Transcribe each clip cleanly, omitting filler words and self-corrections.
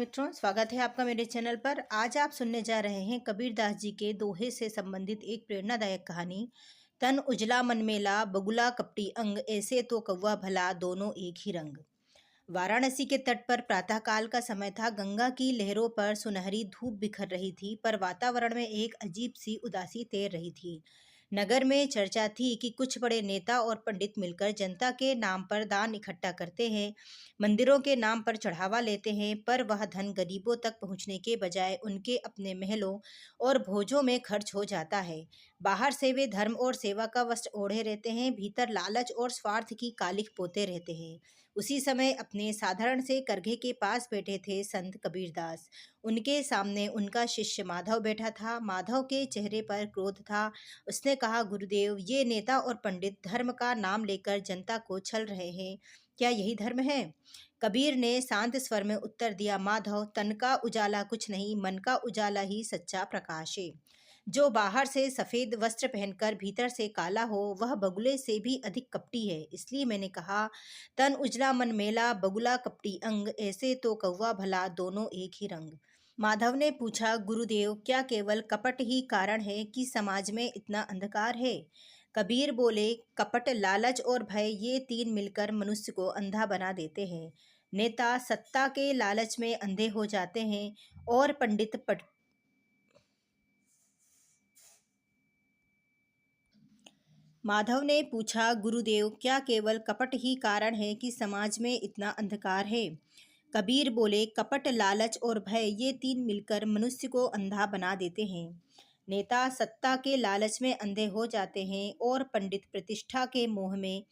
मित्रों, स्वागत है आपका मेरे चैनल पर। आज आप सुनने जा रहे हैं कबीरदास जी के दोहे से संबंधित एक प्रेरणादायक कहानी। तन उजला मन मेला, बगुला कपटी अंग, ऐसे तो कौवा भला, दोनों एक ही रंग। वाराणसी के तट पर प्रातःकाल का समय था। गंगा की लहरों पर सुनहरी धूप बिखर रही थी, पर वातावरण में एक अजीब सी उदासी तैर रही थी। नगर में चर्चा थी कि कुछ बड़े नेता और पंडित मिलकर जनता के नाम पर दान इकट्ठा करते हैं, मंदिरों के नाम पर चढ़ावा लेते हैं, पर वह धन गरीबों तक पहुंचने के बजाय उनके अपने महलों और भोजों में खर्च हो जाता है। बाहर से वे धर्म और सेवा का वस्त्र ओढ़े रहते हैं, भीतर लालच और स्वार्थ की कालिख पोते रहते हैं। उसी समय अपने साधारण से करघे के पास बैठे थे संत कबीरदास। उनके सामने उनका शिष्य माधव बैठा था। माधव के चेहरे पर क्रोध था। उसने कहा, गुरुदेव, ये नेता और पंडित धर्म का नाम लेकर जनता को छल रहे हैं। क्या यही धर्म है? कबीर ने शांत स्वर में उत्तर दिया, माधव, तन का उजाला कुछ नहीं, मन का उजाला ही सच्चा प्रकाश है। जो बाहर से सफेद वस्त्र पहनकर भीतर से काला हो, वह बगुले से भी अधिक कपटी है। इसलिए मैंने कहा, तन उजला मन मेला, बगुला कपटी अंग, ऐसे तो कौवा भला, दोनों एक ही रंग। माधव ने पूछा, गुरुदेव, क्या केवल कपट ही कारण है कि समाज में इतना अंधकार है? कबीर बोले, कपट, लालच और भय, ये तीन मिलकर मनुष्य को अंधा बना देते हैं। नेता सत्ता के लालच में अंधे हो जाते हैं और पंडित माधव ने पूछा, गुरुदेव, क्या केवल कपट ही कारण है कि समाज में इतना अंधकार है? कबीर बोले, कपट, लालच और भय, ये तीन मिलकर मनुष्य को अंधा बना देते हैं। नेता सत्ता के लालच में अंधे हो जाते हैं और पंडित प्रतिष्ठा के मोह में,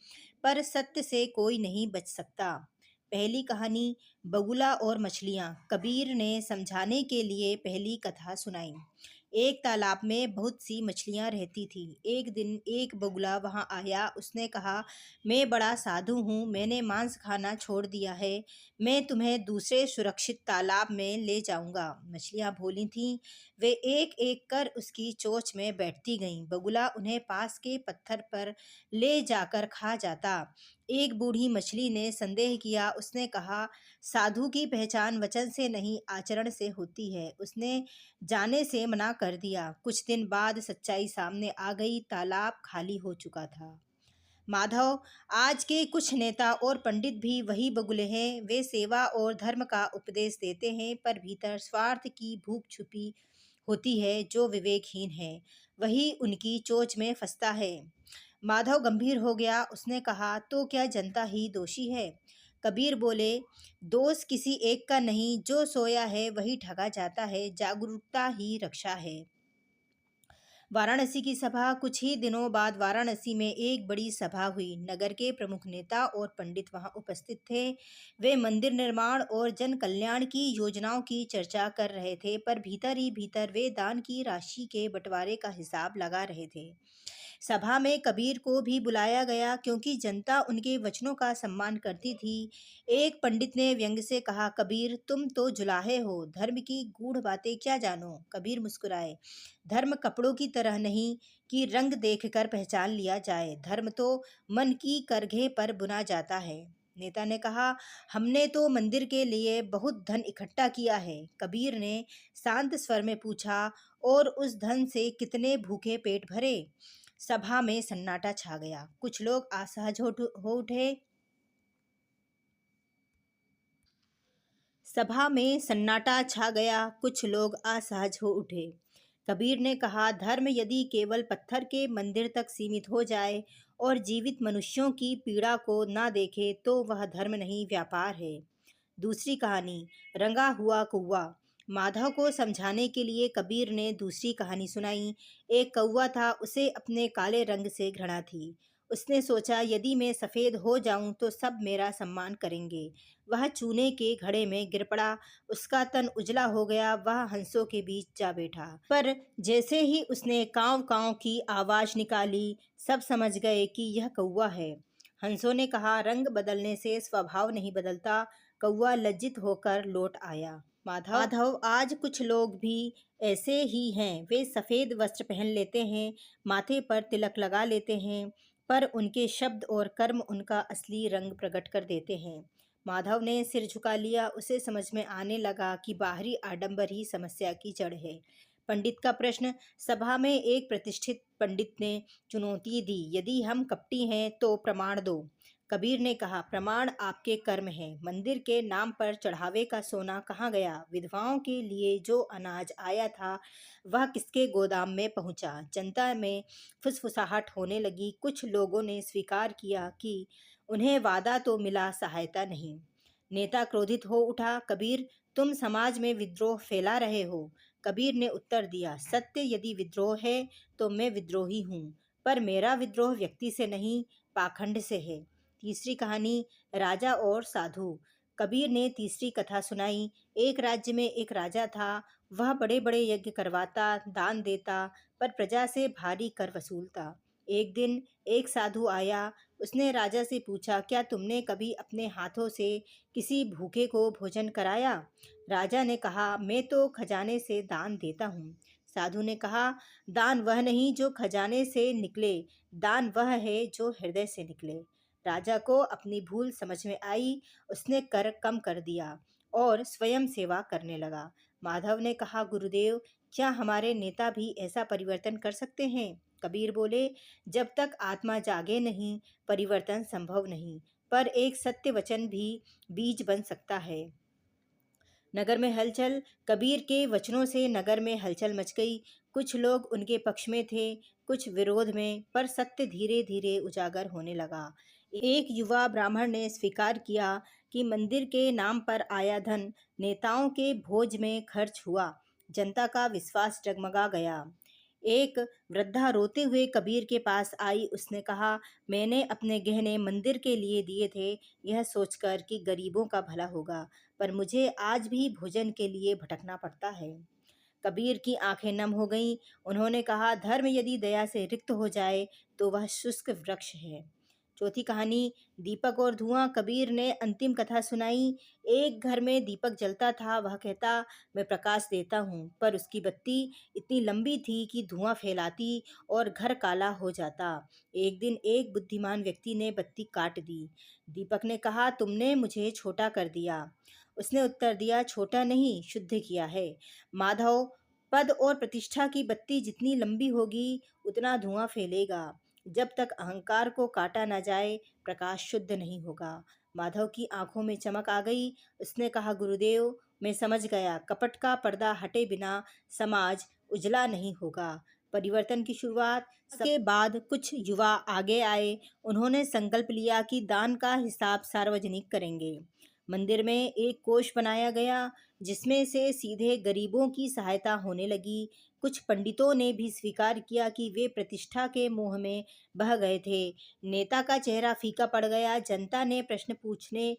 पर सत्य से कोई नहीं बच सकता। पहली कहानी, बगुला और मछलियाँ। कबीर ने समझाने के लिए पहली कथा सुनाई। एक तालाब में बहुत सी मछलियाँ रहती थी। एक दिन एक बगुला वहाँ आया। उसने कहा, मैं बड़ा साधु हूँ, मैंने मांस खाना छोड़ दिया है, मैं तुम्हें दूसरे सुरक्षित तालाब में ले जाऊंगा। मछलियाँ भोली थीं, वे एक एक कर उसकी चोंच में बैठती गईं। बगुला उन्हें पास के पत्थर पर ले जाकर खा जाता। एक बूढ़ी मछली ने संदेह किया। उसने कहा, साधु की पहचान वचन से नहीं, आचरण से होती है। उसने जाने से मना कर दिया। कुछ दिन बाद सच्चाई सामने आ गई। तालाब खाली हो चुका था। माधव, आज के कुछ नेता और पंडित भी वही बगुले हैं। वे सेवा और धर्म का उपदेश देते हैं, पर भीतर स्वार्थ की भूख छुपी होती है। जो विवेकहीन है, वही उनकी चोंच में फंसता है। माधव गंभीर हो गया। उसने कहा, तो क्या जनता ही दोषी है? कबीर बोले, दोष किसी एक का नहीं, जो सोया है वही ठगा जाता है, जागरूकता ही रक्षा है। वाराणसी की सभा। कुछ ही दिनों बाद वाराणसी में एक बड़ी सभा हुई। नगर के प्रमुख नेता और पंडित वहां उपस्थित थे। वे मंदिर निर्माण और जन कल्याण की योजनाओं की चर्चा कर रहे थे, पर भीतर ही भीतर वे दान की राशि के बंटवारे का हिसाब लगा रहे थे। सभा में कबीर को भी बुलाया गया, क्योंकि जनता उनके वचनों का सम्मान करती थी। एक पंडित ने व्यंग से कहा, कबीर, तुम तो जुलाहे हो, धर्म की गूढ़ बातें क्या जानो? कबीर मुस्कुराए, धर्म कपड़ों की तरह नहीं कि रंग देखकर पहचान लिया जाए। धर्म तो मन की करघे पर बुना जाता है। नेता ने कहा, हमने तो मंदिर के लिए बहुत धन इकट्ठा किया है। कबीर ने शांत स्वर में पूछा, और उस धन से कितने भूखे पेट भरे? सभा में सन्नाटा छा गया। कुछ लोग असहज हो उठे। सभा में सन्नाटा छा गया। कुछ लोग असहज हो उठे। कबीर ने कहा, धर्म यदि केवल पत्थर के मंदिर तक सीमित हो जाए और जीवित मनुष्यों की पीड़ा को ना देखे, तो वह धर्म नहीं, व्यापार है। दूसरी कहानी, रंगा हुआ कौवा। माधव को समझाने के लिए कबीर ने दूसरी कहानी सुनाई। एक कौवा था, उसे अपने काले रंग से घृणा थी। उसने सोचा, यदि मैं सफ़ेद हो जाऊं तो सब मेरा सम्मान करेंगे। वह चूने के घड़े में गिर पड़ा। उसका तन उजला हो गया। वह हंसों के बीच जा बैठा। पर जैसे ही उसने कांव कांव की आवाज़ निकाली, सब समझ गए कि यह कौवा है। हंसों ने कहा, रंग बदलने से स्वभाव नहीं बदलता। कौवा लज्जित होकर लौट आया। माधव, आज कुछ लोग भी ऐसे ही हैं। वे सफ़ेद वस्त्र पहन लेते हैं, माथे पर तिलक लगा लेते हैं, पर उनके शब्द और कर्म उनका असली रंग प्रकट कर देते हैं। माधव ने सिर झुका लिया। उसे समझ में आने लगा कि बाहरी आडंबर ही समस्या की जड़ है। पंडित का प्रश्न। सभा में एक प्रतिष्ठित पंडित ने चुनौती दी। यदि हम कपटी हैं तो प्रमाण दो। कबीर ने कहा, प्रमाण आपके कर्म हैं। मंदिर के नाम पर चढ़ावे का सोना कहाँ गया? विधवाओं के लिए जो अनाज आया था वह किसके गोदाम में पहुंचा? जनता में फुसफुसाहट होने लगी। कुछ लोगों ने स्वीकार किया कि उन्हें वादा तो मिला, सहायता नहीं। नेता क्रोधित हो उठा। कबीर, तुम समाज में विद्रोह फैला रहे हो। कबीर ने उत्तर दिया, सत्य यदि विद्रोह है तो मैं विद्रोही हूँ, पर मेरा विद्रोह व्यक्ति से नहीं, पाखंड से है। तीसरी कहानी, राजा और साधु। कबीर ने तीसरी कथा सुनाई। एक राज्य में एक राजा था। वह बड़े बड़े यज्ञ करवाता, दान देता, पर प्रजा से भारी कर वसूलता। एक दिन एक साधु आया। उसने राजा से पूछा, क्या तुमने कभी अपने हाथों से किसी भूखे को भोजन कराया? राजा ने कहा, मैं तो खजाने से दान देता हूँ। साधु ने कहा, दान वह नहीं जो खजाने से निकले, दान वह है जो हृदय से निकले। राजा को अपनी भूल समझ में आई। उसने कर कम कर दिया और स्वयं सेवा करने लगा। माधव ने कहा, गुरुदेव, क्या हमारे नेता भी ऐसा परिवर्तन कर सकते हैं? कबीर बोले, जब तक आत्मा जागे नहीं परिवर्तन संभव नहीं, पर एक सत्य वचन भी बीज बन सकता है। नगर में हलचल। कबीर के वचनों से नगर में हलचल मच गई। कुछ लोग उनके पक्ष में थे, कुछ विरोध में, पर सत्य धीरे धीरे उजागर होने लगा। एक युवा ब्राह्मण ने स्वीकार किया कि मंदिर के नाम पर आया धन नेताओं के भोज में खर्च हुआ। जनता का विश्वास जगमगा गया। एक वृद्धा रोते हुए कबीर के पास आई। उसने कहा, मैंने अपने गहने मंदिर के लिए दिए थे, यह सोचकर कि गरीबों का भला होगा, पर मुझे आज भी भोजन के लिए भटकना पड़ता है। कबीर की आंखें नम हो गईं। उन्होंने कहा, धर्म यदि दया से रिक्त हो जाए तो वह शुष्क वृक्ष है। चौथी कहानी, दीपक और धुआं। कबीर ने अंतिम कथा सुनाई। एक घर में दीपक जलता था। वह कहता, मैं प्रकाश देता हूँ, पर उसकी बत्ती इतनी लंबी थी कि धुआं फैलाती और घर काला हो जाता। एक दिन एक बुद्धिमान व्यक्ति ने बत्ती काट दी। दीपक ने कहा, तुमने मुझे छोटा कर दिया। उसने उत्तर दिया, छोटा नहीं, शुद्ध किया है। माधव, पद और प्रतिष्ठा की बत्ती जितनी लंबी होगी उतना धुआं फैलेगा। जब तक अहंकार को काटा न जाए प्रकाश शुद्ध नहीं होगा। माधव की आंखों में चमक आ गई। उसने कहा, गुरुदेव, मैं समझ गया, कपट का पर्दा हटे बिना समाज उजला नहीं होगा। परिवर्तन की शुरुआत के बाद कुछ युवा आगे आए। उन्होंने संकल्प लिया कि दान का हिसाब सार्वजनिक करेंगे। मंदिर में एक कोष बनाया गया जिसमें से सीधे गरीबों की सहायता होने लगी। कुछ पंडितों ने भी स्वीकार किया कि वे प्रतिष्ठा के मोह में बह गए थे। नेता का चेहरा फीका पड़ गया। जनता ने प्रश्न पूछने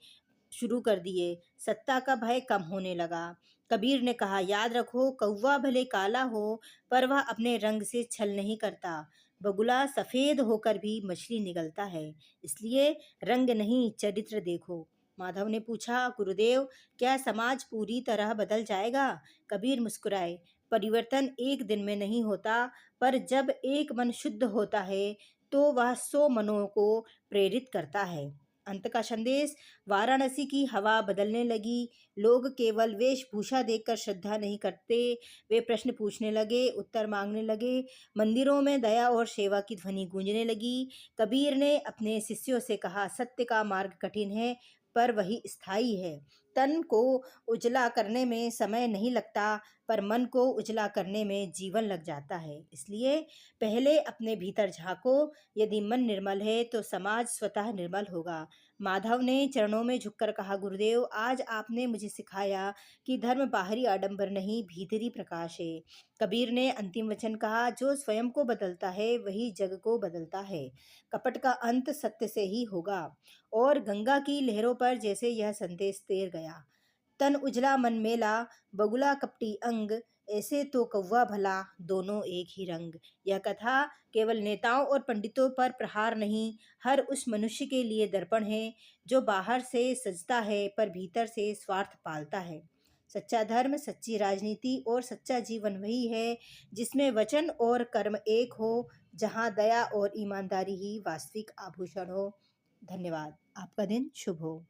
शुरू कर दिए। सत्ता का भय कम होने लगा। कबीर ने कहा, याद रखो, कौवा भले काला हो पर वह अपने रंग से छल नहीं करता। बगुला सफेद होकर भी मछली निगलता है। इसलिए रंग नहीं, चरित्र देखो। माधव ने पूछा, गुरुदेव, क्या समाज पूरी तरह बदल जाएगा? कबीर मुस्कुराए, परिवर्तन एक दिन में नहीं होता, पर जब एक मन शुद्ध होता है तो वह 100 मनों को प्रेरित करता है। अंत का संदेश। वाराणसी की हवा बदलने लगी। लोग केवल वेशभूषा देखकर श्रद्धा नहीं करते, वे प्रश्न पूछने लगे, उत्तर मांगने लगे। मंदिरों में दया और सेवा की ध्वनि गूंजने लगी। कबीर ने अपने शिष्यों से कहा, सत्य का मार्ग कठिन है पर वही स्थायी है। तन को उजला करने में समय नहीं लगता, पर मन को उजला करने में जीवन लग जाता है। इसलिए पहले अपने भीतर झांको। यदि मन निर्मल है तो समाज स्वतः निर्मल होगा। माधव ने चरणों में झुककर कहा, गुरुदेव, आज आपने मुझे सिखाया कि धर्म बाहरी आडंबर नहीं, भीतरी प्रकाश है। कबीर ने अंतिम वचन कहा, जो स्वयं को बदलता है वही जग को बदलता है। कपट का अंत सत्य से ही होगा। और गंगा की लहरों पर जैसे यह संदेश तैर गया। तन उजला मन मेला, बगुला कपटी अंग, ऐसे तो कौवा भला, दोनों एक ही रंग। यह कथा केवल नेताओं और पंडितों पर प्रहार नहीं, हर उस मनुष्य के लिए दर्पण है जो बाहर से सजता है पर भीतर से स्वार्थ पालता है। सच्चा धर्म, सच्ची राजनीति और सच्चा जीवन वही है जिसमें वचन और कर्म एक हो, जहाँ दया और ईमानदारी ही वास्तविक आभूषण हो। धन्यवाद। आपका दिन शुभ हो।